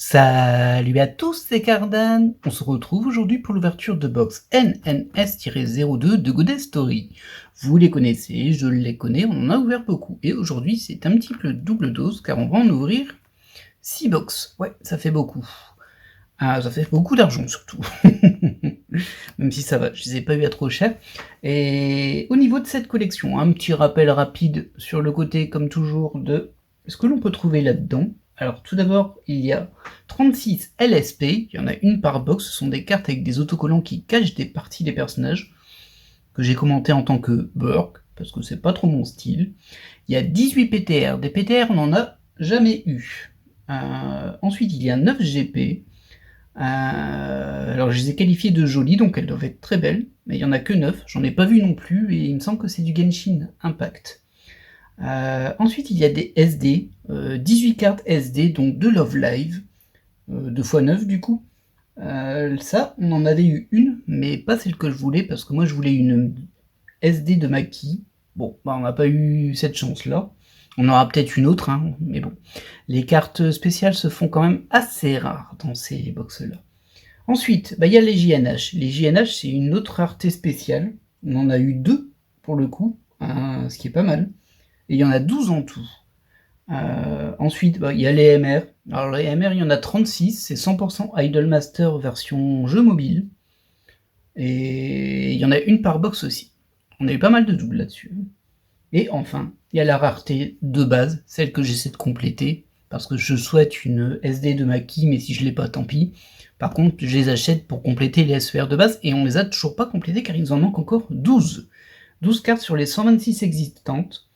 Salut à tous, c'est Cardan. On se retrouve aujourd'hui pour l'ouverture de box NNS-02 de Godet Story. Vous les connaissez, je les connais, on en a ouvert beaucoup. Et aujourd'hui, c'est un petit peu double dose car on va en ouvrir 6 box. Ouais, ça fait beaucoup. Ah, ça fait beaucoup d'argent surtout. Même si ça va, je les ai pas eu à trop cher. Et au niveau de cette collection, un petit rappel rapide sur le côté, comme toujours, de ce que l'on peut trouver là-dedans. Alors tout d'abord, il y a 36 LSP, il y en a une par box, ce sont des cartes avec des autocollants qui cachent des parties des personnages, que j'ai commenté en tant que Burk, parce que c'est pas trop mon style. Il y a 18 PTR, des PTR on n'en a jamais eu. Ensuite il y a 9 GP, alors je les ai qualifiées de jolies, donc elles doivent être très belles, mais il n'y en a que 9, j'en ai pas vu non plus, et il me semble que c'est du Genshin Impact. Ensuite, il y a des SD, 18 cartes SD, donc de Love Live, 2 x 9 du coup. Ça, on en avait eu une, mais pas celle que je voulais, parce que moi je voulais une SD de Maki. Bon, bah, on n'a pas eu cette chance-là. On aura peut-être une autre, hein, mais bon. Les cartes spéciales se font quand même assez rares dans ces box-là. Ensuite, bah, il y a les JNH. Les JNH, c'est une autre rareté spéciale. On en a eu 2 pour le coup, ce qui est pas mal. Et il y en a 12 en tout. Ensuite, bah, il y a les MR. Alors les MR, il y en a 36, c'est 100% Idolmaster version jeu mobile. Et il y en a une par box aussi. On a eu pas mal de doubles là-dessus. Et enfin, il y a la rareté de base, celle que j'essaie de compléter, parce que je souhaite une SD de Maki, mais si je l'ai pas, tant pis. Par contre, je les achète pour compléter les SER de base, et on les a toujours pas complétés car il nous en manque encore 12. 12 cartes sur les 126 existantes.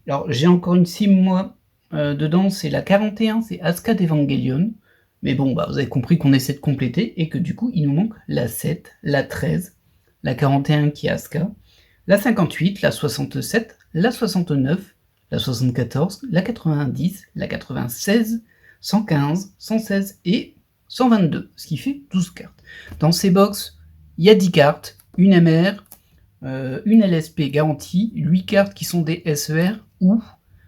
Alors, j'ai encore une sim, moi, dedans, c'est la 41, c'est Asuka d'Evangelion. Mais bon, bah, vous avez compris qu'on essaie de compléter, et que du coup, il nous manque la 7, la 13, la 41 qui est Asuka, la 58, la 67, la 69, la 74, la 90, la 96, 115, 116 et 122, ce qui fait 12 cartes. Dans ces box, il y a 10 cartes, une MR, une LSP garantie, 8 cartes qui sont des SER ou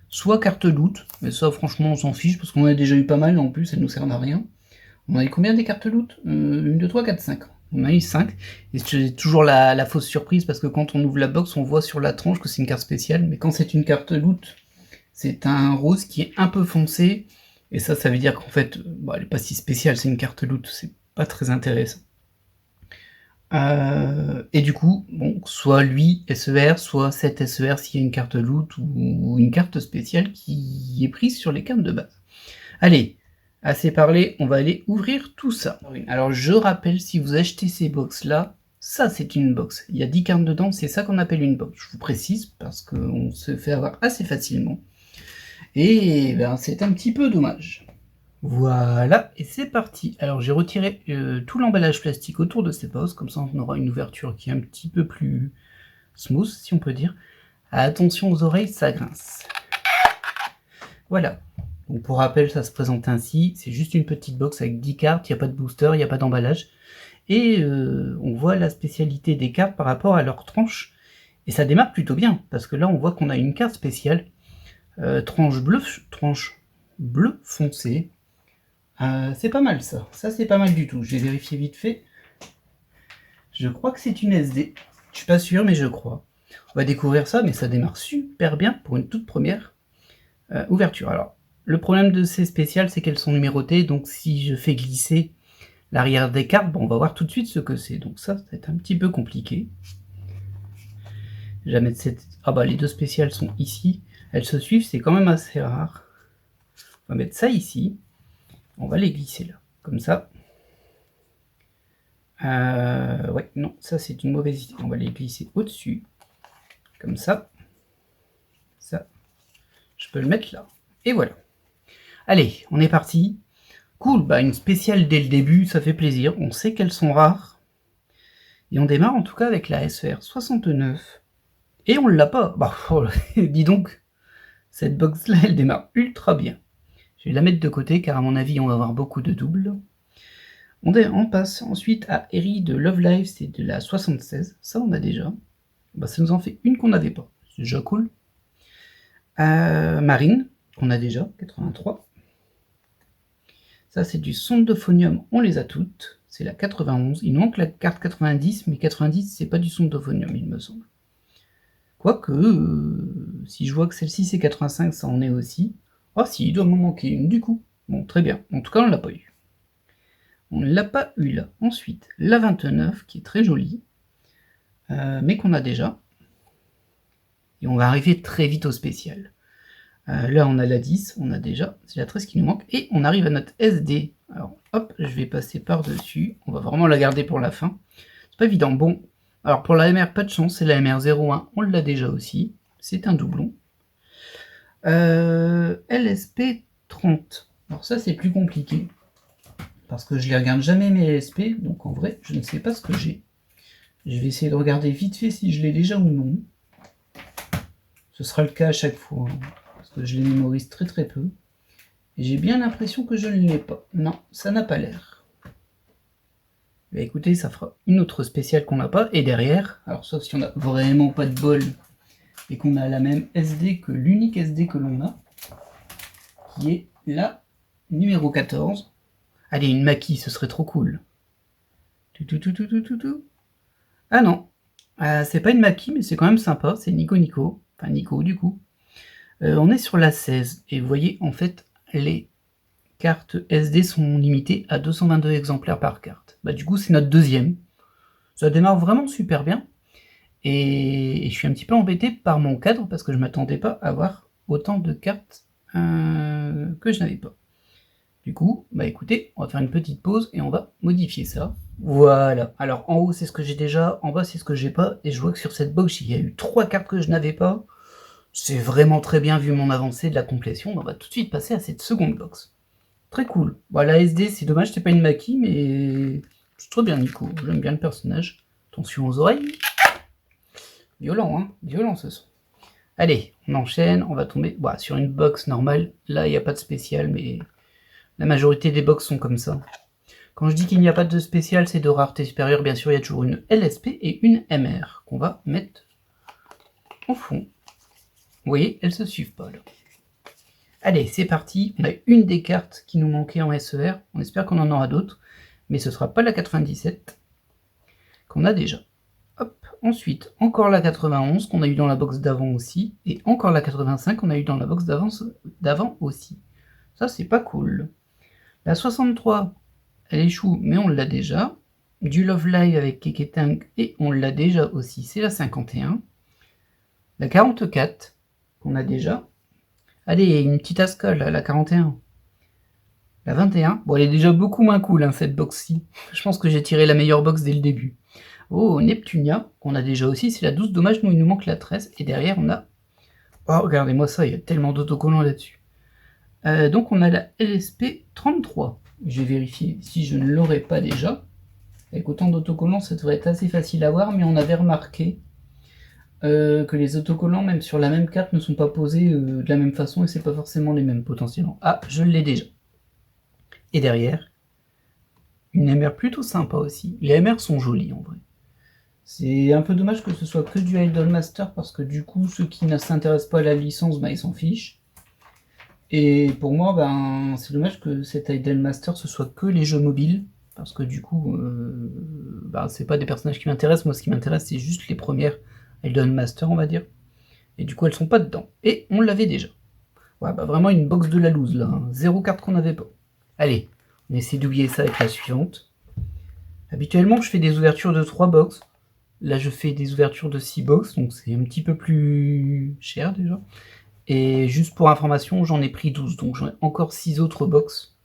soit carte loot, mais ça franchement on s'en fiche parce qu'on a déjà eu pas mal en plus, elles nous servent à rien. On a eu combien des cartes loot 1, 2, 3, 4, 5. On a eu 5. Et c'est toujours la fausse surprise parce que quand on ouvre la box, on voit sur la tranche que c'est une carte spéciale, mais quand c'est une carte loot, c'est un rose qui est un peu foncé, et ça veut dire qu'en fait, bah, elle est pas si spéciale, c'est une carte loot, c'est pas très intéressant. Et du coup, bon, soit lui SER, soit cette SER s'il y a une carte loot ou une carte spéciale qui est prise sur les cartes de base. Allez, assez parlé, on va aller ouvrir tout ça. Alors je rappelle, si vous achetez ces box-là, ça c'est une box. Il y a 10 cartes dedans, c'est ça qu'on appelle une box. Je vous précise, parce qu'on se fait avoir assez facilement. Et ben c'est un petit peu dommage. Voilà, et c'est parti. Alors j'ai retiré tout l'emballage plastique autour de ces box, comme ça on aura une ouverture qui est un petit peu plus smooth, si on peut dire. Attention aux oreilles, ça grince. Voilà. Donc pour rappel, ça se présente ainsi. C'est juste une petite box avec 10 cartes, il n'y a pas de booster, il n'y a pas d'emballage. Et on voit la spécialité des cartes par rapport à leur tranche. Et ça démarre plutôt bien, parce que là on voit qu'on a une carte spéciale. Tranche bleu foncé. C'est pas mal ça. Ça c'est pas mal du tout. J'ai vérifié vite fait. Je crois que c'est une SD. Je suis pas sûr, mais je crois. On va découvrir ça, mais ça démarre super bien pour une toute première ouverture. Alors, le problème de ces spéciales, c'est qu'elles sont numérotées, donc si je fais glisser l'arrière des cartes, bon, on va voir tout de suite ce que c'est. Donc ça va être un petit peu compliqué. Je vais mettre cette... Ah bah les deux spéciales sont ici. Elles se suivent, c'est quand même assez rare. On va mettre ça ici. On va les glisser là, comme ça. Ouais, non, ça c'est une mauvaise idée. On va les glisser au-dessus, comme ça. Ça, je peux le mettre là. Et voilà. Allez, on est parti. Cool, bah une spéciale dès le début, ça fait plaisir. On sait qu'elles sont rares. Et on démarre en tout cas avec la SER 69. Et on l'a pas. Bah, oh, dis donc, cette box-là, elle démarre ultra bien. Je vais la mettre de côté, car à mon avis, on va avoir beaucoup de doubles. On passe ensuite à Eri de Love Live, c'est de la 76. Ça, on a déjà. Bah, ça nous en fait une qu'on n'avait pas. C'est déjà cool. Marine, qu'on a déjà, 83. Ça, c'est du sondophonium, on les a toutes. C'est la 91. Il nous manque la carte 90, mais 90, c'est pas du sondophonium, il me semble. Quoique, si je vois que celle-ci c'est 85, ça en est aussi. Ah si, il doit m'en manquer une du coup. Bon, très bien. En tout cas, on l'a pas eu. On ne l'a pas eu là. Ensuite, la 29, qui est très jolie, mais qu'on a déjà. Et on va arriver très vite au spécial. Là, on a la 10, on a déjà. C'est la 13 qui nous manque. Et on arrive à notre SD. Alors, hop, je vais passer par-dessus. On va vraiment la garder pour la fin. C'est pas évident. Bon, alors pour la MR, pas de chance. C'est la MR 01. On l'a déjà aussi. C'est un doublon. LSP 30. Alors ça, c'est plus compliqué. Parce que je les regarde jamais mes LSP. Donc en vrai, je ne sais pas ce que j'ai. Je vais essayer de regarder vite fait si je l'ai déjà ou non. Ce sera le cas à chaque fois. Parce que je les mémorise très très peu. Et j'ai bien l'impression que je ne l'ai pas. Non, ça n'a pas l'air. Bah écoutez, ça fera une autre spéciale qu'on n'a pas. Et derrière, alors sauf si on n'a vraiment pas de bol et qu'on a la même SD que l'unique SD que l'on a, qui est la numéro 14. Allez, une Maki, ce serait trop cool. Ah non, c'est pas une Maki, mais c'est quand même sympa, c'est Nico Nico. Enfin Nico du coup. On est sur la 16, et vous voyez, en fait, les cartes SD sont limitées à 222 exemplaires par carte. Bah du coup, c'est notre deuxième. Ça démarre vraiment super bien. Et je suis un petit peu embêté par mon cadre parce que je m'attendais pas à avoir autant de cartes que je n'avais pas. Du coup, bah écoutez, on va faire une petite pause et on va modifier ça. Voilà. Alors en haut c'est ce que j'ai déjà, en bas c'est ce que j'ai pas, et je vois que sur cette box il y a eu 3 cartes que je n'avais pas. C'est vraiment très bien vu mon avancée de la complétion. On va tout de suite passer à cette seconde box. Très cool. Bon, la SD, c'est dommage, c'est pas une Maki, mais c'est très bien Nico. J'aime bien le personnage. Attention aux oreilles. Violent, hein. Violent ce son. Allez, on enchaîne. On va tomber sur une box normale. Là, il n'y a pas de spécial, mais la majorité des box sont comme ça. Quand je dis qu'il n'y a pas de spécial, c'est de rareté supérieure. Bien sûr, il y a toujours une LSP et une MR qu'on va mettre au fond. Vous voyez, elles se suivent pas là. Allez, c'est parti. On a une des cartes qui nous manquait en SER. On espère qu'on en aura d'autres. Mais ce ne sera pas la 97 qu'on a déjà. Hop. Ensuite, encore la 91 qu'on a eu dans la box d'avant aussi. Et encore la 85 qu'on a eu dans la box d'avant aussi. Ça, c'est pas cool. La 63, elle échoue, mais on l'a déjà. Du Love Live avec Keketang, et on l'a déjà aussi, c'est la 51. La 44, qu'on a déjà. Allez, une petite Ascol, la 41. La 21, bon elle est déjà beaucoup moins cool hein, cette box-ci. Je pense que j'ai tiré la meilleure box dès le début. Oh, Neptunia, qu'on a déjà aussi, c'est la 12, dommage, nous il nous manque la 13, et derrière on a... Oh, regardez-moi ça, il y a tellement d'autocollants là-dessus. Donc on a la LSP 33. Je vais vérifier si je ne l'aurais pas déjà. Avec autant d'autocollants, ça devrait être assez facile à voir, mais on avait remarqué que les autocollants, même sur la même carte, ne sont pas posés de la même façon, et c'est pas forcément les mêmes potentiellement. Ah, je l'ai déjà. Et derrière, une MR plutôt sympa aussi. Les MR sont jolies en vrai. C'est un peu dommage que ce soit que du Idolmaster, parce que du coup, ceux qui ne s'intéressent pas à la licence, ils s'en fichent. Et pour moi, c'est dommage que cet Idolmaster ce soit que les jeux mobiles, parce que du coup, c'est pas des personnages qui m'intéressent. Moi, ce qui m'intéresse, c'est juste les premières Idolmaster, on va dire. Et du coup, elles sont pas dedans. Et on l'avait déjà. Ouais, vraiment une box de la loose là. Hein. 0 carte qu'on n'avait pas. Allez, on essaie d'oublier ça avec la suivante. Habituellement, je fais des ouvertures de 3 box. Là, je fais des ouvertures de 6 box, donc c'est un petit peu plus cher déjà. Et juste pour information, j'en ai pris 12, donc j'en ai encore 6 autres box.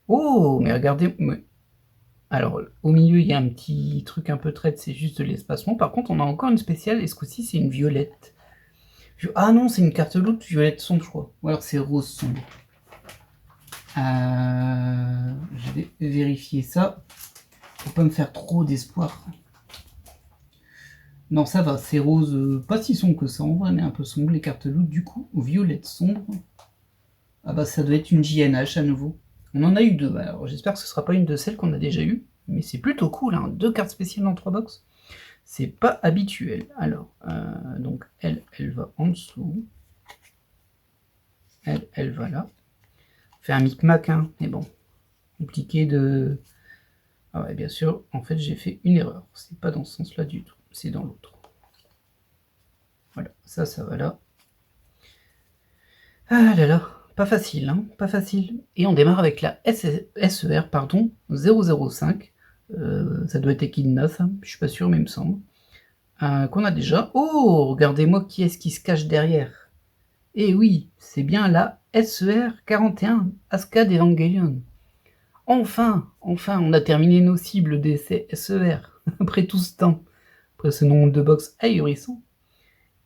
Oh, mais regardez... Alors, au milieu, il y a un petit truc un peu traite, c'est juste de l'espacement. Par contre, on a encore une spéciale, et ce coup-ci, c'est une violette. Ah non, c'est une carte loot violette sombre, je crois. Ou alors c'est rose sombre. Je vais vérifier ça. Faut pas me faire trop d'espoir. Non, ça va, c'est rose, pas si sombre que ça en vrai, mais un peu sombre, les cartes loot du coup. Violette sombre. Ah bah ça doit être une JNH à nouveau. On en a eu 2, alors j'espère que ce sera pas une de celles qu'on a déjà eues. Mais c'est plutôt cool, hein, 2 cartes spéciales dans 3 box. C'est pas habituel. Alors, donc elle va en dessous. Elle va là. Fait un micmac, hein, mais bon. compliqué de... Ah ouais, bien sûr, en fait, j'ai fait une erreur. C'est pas dans ce sens-là du tout, c'est dans l'autre. Voilà, ça va là. Ah là là, pas facile, hein, pas facile. Et on démarre avec la SER, pardon, 005. Ça doit être Echidna, ça, je suis pas sûr, mais il me semble. Qu'on a déjà. Oh, regardez-moi qui est-ce qui se cache derrière. Eh oui, c'est bien la SER 41, Ascad Evangelion. Enfin, on a terminé nos cibles des SER, après tout ce temps, après ce nombre de box ahurissant.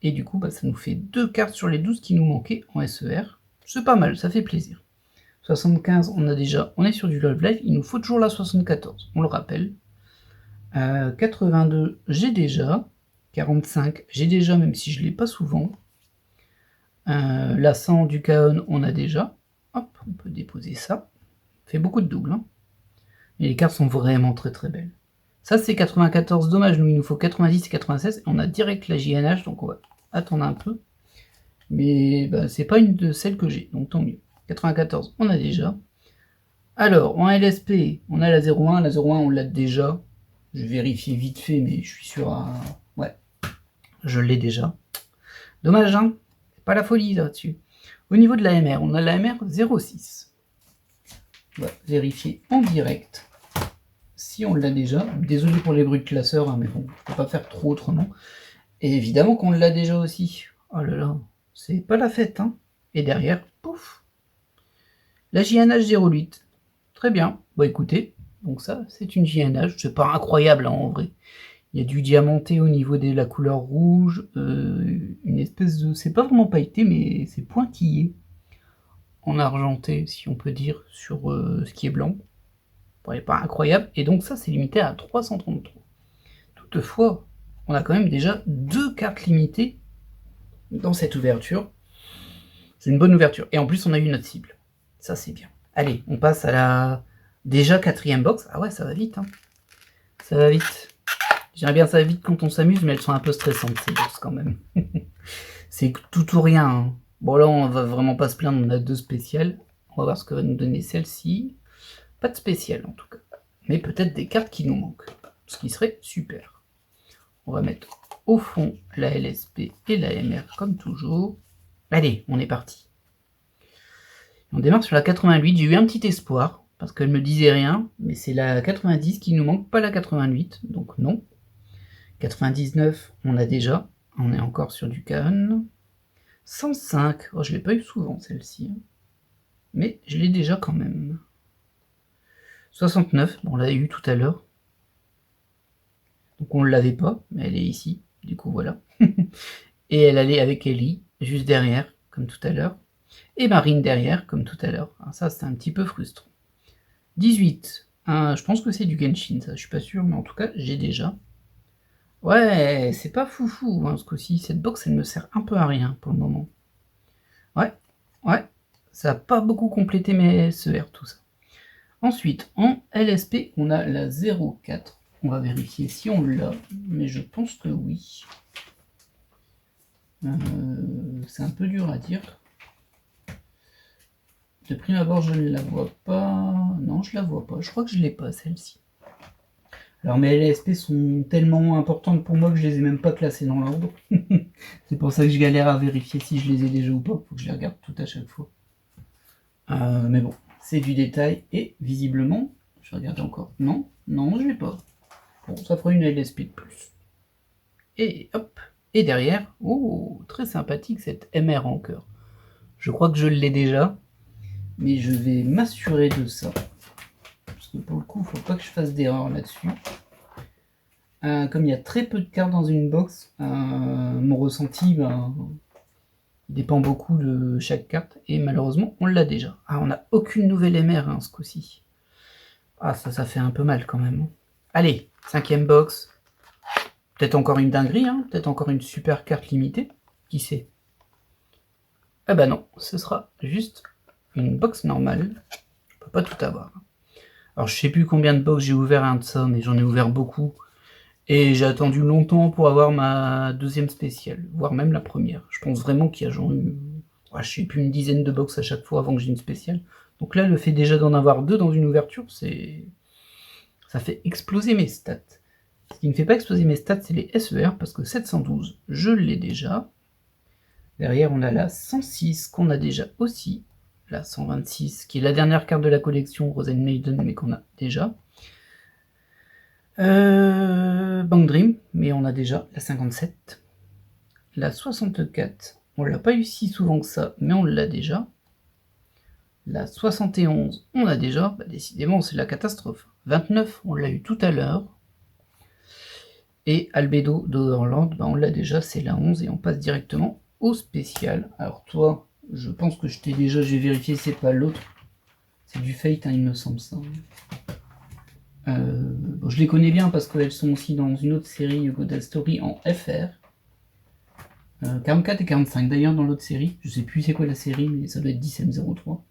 Et du coup, ça nous fait 2 cartes sur les 12 qui nous manquaient en SER. C'est pas mal, ça fait plaisir. 75, on a déjà, on est sur du Love Life, il nous faut toujours la 74, on le rappelle. 82, j'ai déjà. 45, j'ai déjà, même si je l'ai pas souvent. La 100 du Kaon, on a déjà. Hop, on peut déposer ça. Fait beaucoup de doubles, hein. Et les cartes sont vraiment très très belles. Ça c'est 94, dommage, nous il nous faut 90 et 96, et on a direct la JNH, donc on va attendre un peu. Mais c'est pas une de celles que j'ai, donc tant mieux. 94, on a déjà. Alors, en LSP, on a la 01, la 01 on l'a déjà. Je vérifie vite fait, mais je suis sûr à... Ouais, je l'ai déjà. Dommage, hein, c'est pas la folie là-dessus. Au niveau de la MR, on a la MR 06. On va vérifier en direct si on l'a déjà. Désolé pour les bruits de classeur, hein, mais bon, je peux pas faire trop autrement. Et évidemment qu'on l'a déjà aussi. Oh là là, c'est pas la fête, hein. Et derrière, pouf, la JNH 08. Très bien. Bon, écoutez, donc ça, c'est une JNH. C'est pas incroyable, hein, en vrai. Il y a du diamanté au niveau de la couleur rouge. Une espèce de... C'est pas vraiment pailleté, mais c'est pointillé. En argenté, si on peut dire, sur ce qui est blanc. Bon, il n'est pas incroyable. Et donc ça, c'est limité à 333. Toutefois, on a quand même déjà 2 cartes limitées dans cette ouverture. C'est une bonne ouverture. Et en plus, on a eu notre cible. Ça, c'est bien. Allez, on passe à la... Déjà 4e box. Ah ouais, ça va vite, hein. Ça va vite. J'aime bien ça vite quand on s'amuse, mais elles sont un peu stressantes, ces box, quand même. C'est tout ou rien, hein. Bon, là, on va vraiment pas se plaindre, on a 2 spéciales. On va voir ce que va nous donner celle-ci. Pas de spécial, en tout cas. Mais peut-être des cartes qui nous manquent. Ce qui serait super. On va mettre au fond la LSP et la MR, comme toujours. Allez, on est parti. On démarre sur la 88. J'ai eu un petit espoir, parce qu'elle me disait rien. Mais c'est la 90 qui nous manque, pas la 88. Donc non. 99, on a déjà. On est encore sur du Kaon. 105, oh, je l'ai pas eu souvent celle-ci, mais je l'ai déjà quand même. 69, bon, on l'a eu tout à l'heure. Donc on ne l'avait pas, mais elle est ici, du coup voilà. Et elle allait avec Ellie, juste derrière, comme tout à l'heure. Et Marine derrière, comme tout à l'heure. Ça, c'est un petit peu frustrant. 18, je pense que c'est du Genshin, ça, je suis pas sûr, mais en tout cas, j'ai déjà. Ouais, c'est pas foufou, hein, ce coup-ci. Cette box, elle me sert un peu à rien, pour le moment. Ouais, ça n'a pas beaucoup complété mes SER, tout ça. Ensuite, en LSP, on a la 04. On va vérifier si on l'a, mais je pense que oui. C'est un peu dur à dire. De prime abord, je ne la vois pas. Non, je la vois pas. Je crois que je l'ai pas, celle-ci. Alors mes LSP sont tellement importantes pour moi que je les ai même pas classées dans l'ordre. C'est pour ça que je galère à vérifier si je les ai déjà ou pas. Faut que je les regarde toutes à chaque fois. Mais bon, c'est du détail. Et visiblement, je vais regarder encore. Non, je l'ai pas. Bon, ça fera une LSP de plus. Et hop. Et derrière, oh, très sympathique cette MR en cœur. Je crois que je l'ai déjà. Mais je vais m'assurer de ça. Parce que pour le coup, il ne faut pas que je fasse d'erreur là-dessus. Comme il y a très peu de cartes dans une box, mon ressenti dépend beaucoup de chaque carte. Et malheureusement, on l'a déjà. On n'a aucune nouvelle MR ce coup-ci. Ça fait un peu mal quand même. Allez, 5e box. Peut-être encore une dinguerie, peut-être encore une super carte limitée. Qui sait? Ah bah non, ce sera juste une box normale. On peut pas tout avoir. Alors je sais plus combien de box j'ai ouvert de ça, mais j'en ai ouvert beaucoup. Et j'ai attendu longtemps pour avoir ma 2e spéciale, voire même la première. Je pense vraiment qu'il y a genre je sais plus, une dizaine de box à chaque fois avant que j'ai une spéciale. Donc là, le fait déjà d'en avoir 2 dans une ouverture, ça fait exploser mes stats. Ce qui ne fait pas exploser mes stats, c'est les SER, parce que 712, je l'ai déjà. Derrière, on a la 106, qu'on a déjà aussi. La 126, qui est la dernière carte de la collection Rosen Maiden, mais qu'on a déjà. Bang Dream, mais on a déjà la 57. La 64, on l'a pas eu si souvent que ça, mais on l'a déjà. La 71, on a déjà. Bah, décidément, c'est la catastrophe. 29, on l'a eu tout à l'heure. Et Albedo d'Overland, bah, on l'a déjà, c'est la 11, et on passe directement au spécial. Alors toi, je pense que je t'ai déjà, j'ai vérifié, c'est pas l'autre. C'est du Fate, hein, il me semble ça. Bon, je les connais bien parce qu'elles sont aussi dans une autre série, Godal Story, en FR. 44 et 45 d'ailleurs dans l'autre série. Je sais plus c'est quoi la série, mais ça doit être 10M03.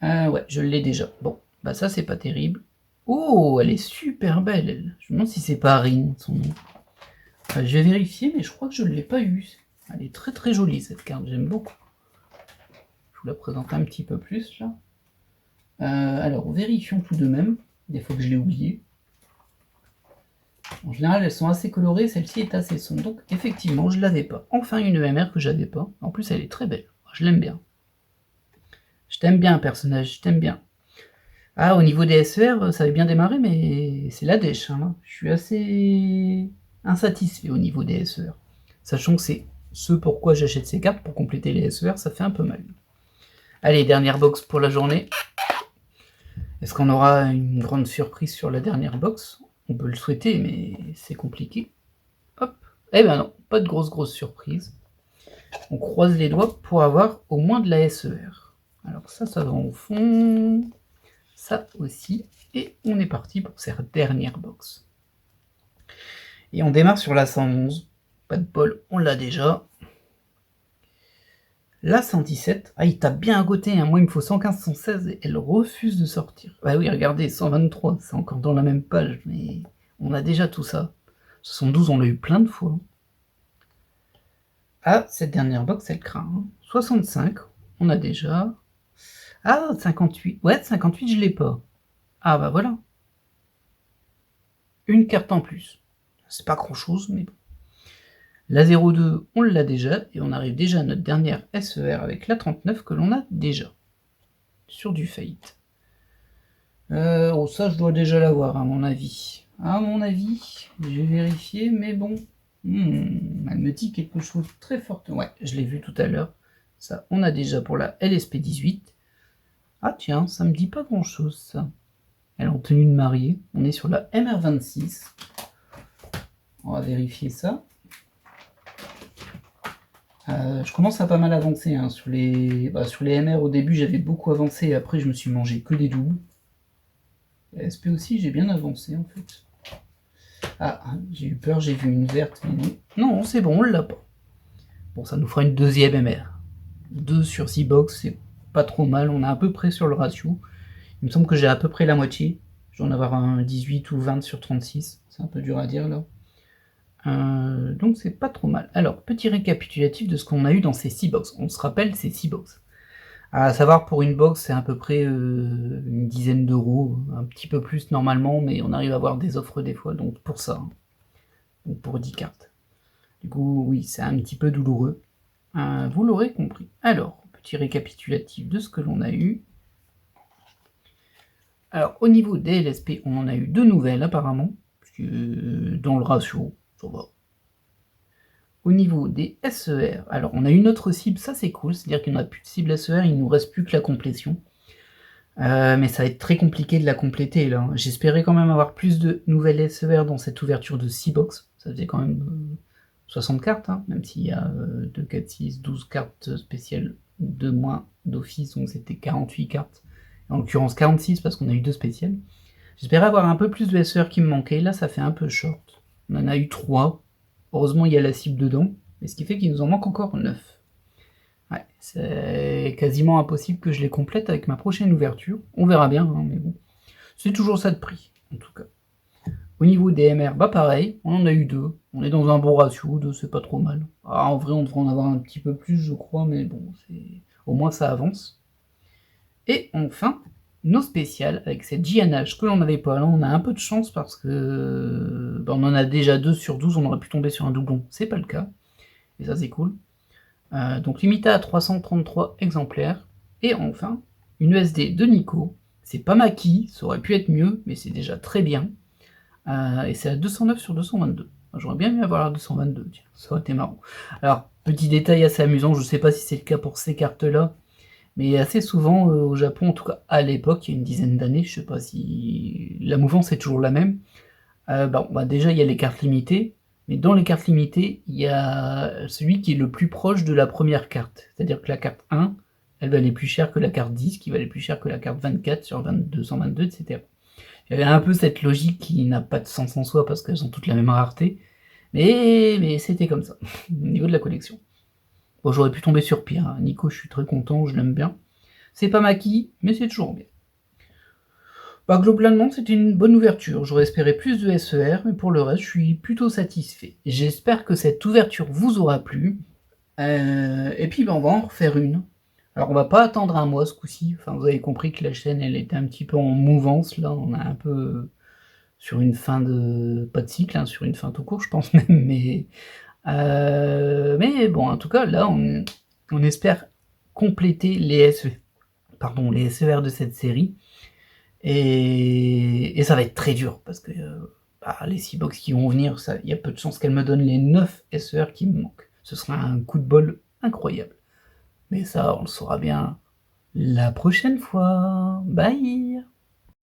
Ouais, je l'ai déjà. Bon, bah ça c'est pas terrible. Oh, elle est super belle, elle. Je me demande si c'est pas Rin, son nom. Je vais vérifier, mais je crois que je ne l'ai pas eu. Elle est très très jolie cette carte, j'aime beaucoup. Je vous la présente un petit peu plus là. Alors, vérifions tout de même, des fois que je l'ai oublié. En général, elles sont assez colorées, celle-ci est assez sombre. Donc, effectivement, je l'avais pas. Enfin, une EMR que j'avais pas. En plus, elle est très belle. Je l'aime bien. Je t'aime bien, personnage, je t'aime bien. Ah, au niveau des SER, ça avait bien démarré, mais c'est la dèche. Hein. Je suis assez insatisfait au niveau des SER. Sachant que c'est ce pourquoi j'achète ces cartes, pour compléter les SER, ça fait un peu mal. Allez, dernière box pour la journée. Est-ce qu'on aura une grande surprise sur la dernière box? On peut le souhaiter, mais c'est compliqué. Hop. Eh ben non, pas de grosse surprise. On croise les doigts pour avoir au moins de la SER. Alors ça va au fond. Ça aussi. Et on est parti pour cette dernière box. Et on démarre sur la 111. Pas de bol, on l'a déjà. La 117, ah il tape bien à côté, hein. Moi il me faut 115, 116 et elle refuse de sortir. Bah oui, regardez, 123, c'est encore dans la même page, mais on a déjà tout ça. 72, on l'a eu plein de fois. Ah, cette dernière box, elle craint. Hein. 65, on a déjà. Ah, 58, ouais, 58, je l'ai pas. Ah bah voilà. Une carte en plus. C'est pas grand chose, mais bon. La 02, on l'a déjà, et on arrive déjà à notre dernière SER avec la 39 que l'on a déjà. Sur du Fate. Oh, ça, je dois déjà l'avoir, à mon avis. À mon avis, j'ai vérifié, mais bon. Elle me dit quelque chose de très fort. Ouais, je l'ai vu tout à l'heure. Ça, on a déjà pour la LSP18. Ah tiens, ça me dit pas grand-chose, ça. Elle est en tenue de mariée. On est sur la MR26. On va vérifier ça. Je commence à pas mal avancer hein, sur les MR. Au début, j'avais beaucoup avancé et après, je me suis mangé que des doubles. La SP aussi, j'ai bien avancé en fait. Ah, j'ai eu peur, j'ai vu une verte, mais non. Non, c'est bon, on l'a pas. Bon, ça nous fera une deuxième MR. 2 sur 6 box, c'est pas trop mal. On est à peu près sur le ratio. Il me semble que j'ai à peu près la moitié. Je dois en avoir un 18 ou 20 sur 36. C'est un peu dur à dire là. Donc c'est pas trop mal. Alors, petit récapitulatif de ce qu'on a eu dans ces 6 box. On se rappelle ces 6 box. À savoir, pour une box, c'est à peu près une dizaine d'euros, un petit peu plus normalement, mais on arrive à avoir des offres des fois, donc pour ça. Hein. Donc pour 10 cartes. Du coup, oui, c'est un petit peu douloureux. Vous l'aurez compris. Alors, petit récapitulatif de ce que l'on a eu. Alors, au niveau des LSP, on en a eu 2 nouvelles apparemment, puisque dans le ratio, ça va. Au niveau des SER, alors on a une autre cible, ça c'est cool, c'est-à-dire qu'il n'y a plus de cible SER, il ne nous reste plus que la complétion. Mais ça va être très compliqué de la compléter là. J'espérais quand même avoir plus de nouvelles SER dans cette ouverture de 6 box. Ça faisait quand même 60 cartes, hein, même s'il y a 2, 4, 6, 12 cartes spéciales de moins d'office, donc c'était 48 cartes. En l'occurrence 46 parce qu'on a eu 2 spéciales. J'espérais avoir un peu plus de SER qui me manquait, là ça fait un peu short. On en a eu 3. Heureusement il y a la cible dedans, mais ce qui fait qu'il nous en manque encore 9. Ouais, c'est quasiment impossible que je les complète avec ma prochaine ouverture. On verra bien, hein, mais bon. C'est toujours ça de prix, en tout cas. Au niveau des MR, bah pareil, on en a eu 2. On est dans un bon ratio, 2 c'est pas trop mal. En vrai, on devrait en avoir un petit peu plus, je crois, mais bon, au moins ça avance. Et enfin, nos spéciales avec cette JNH que l'on n'avait pas. Là, on a un peu de chance parce que on en a déjà 2 sur 12, on aurait pu tomber sur un doublon. C'est pas le cas, et ça c'est cool. Donc limité à 333 exemplaires. Et enfin, une ESD de Nico. C'est pas Maki, ça aurait pu être mieux, mais c'est déjà très bien. Et c'est à 209 sur 222. J'aurais bien aimé avoir la 222, tiens, ça aurait été marrant. Alors, petit détail assez amusant, je sais pas si c'est le cas pour ces cartes-là, mais assez souvent au Japon, en tout cas à l'époque, il y a une dizaine d'années, je sais pas si la mouvance est toujours la même. Déjà il y a les cartes limitées, mais dans les cartes limitées, il y a celui qui est le plus proche de la première carte. C'est-à-dire que la carte 1, elle valait plus cher que la carte 10, qui valait plus cher que la carte 24 sur 222, etc. Il y avait un peu cette logique qui n'a pas de sens en soi parce qu'elles ont toutes la même rareté, mais c'était comme ça, au niveau de la collection. Bon, j'aurais pu tomber sur pire, hein. Nico, je suis très content, je l'aime bien. C'est pas Maki, mais c'est toujours bien. Globalement, c'était une bonne ouverture. J'aurais espéré plus de SER, mais pour le reste, je suis plutôt satisfait. J'espère que cette ouverture vous aura plu. Et puis, on va en refaire une. Alors, on va pas attendre un mois ce coup-ci. Enfin, vous avez compris que la chaîne, elle était un petit peu en mouvance. Là, on a un peu sur une fin de... pas de cycle, hein, sur une fin tout court, je pense même. Mais bon, en tout cas, là, on espère compléter les les SER de cette série. Et ça va être très dur, parce que les 6 box qui vont venir, il y a peu de chances qu'elles me donnent les 9 SER qui me manquent. Ce sera un coup de bol incroyable. Mais ça, on le saura bien la prochaine fois. Bye!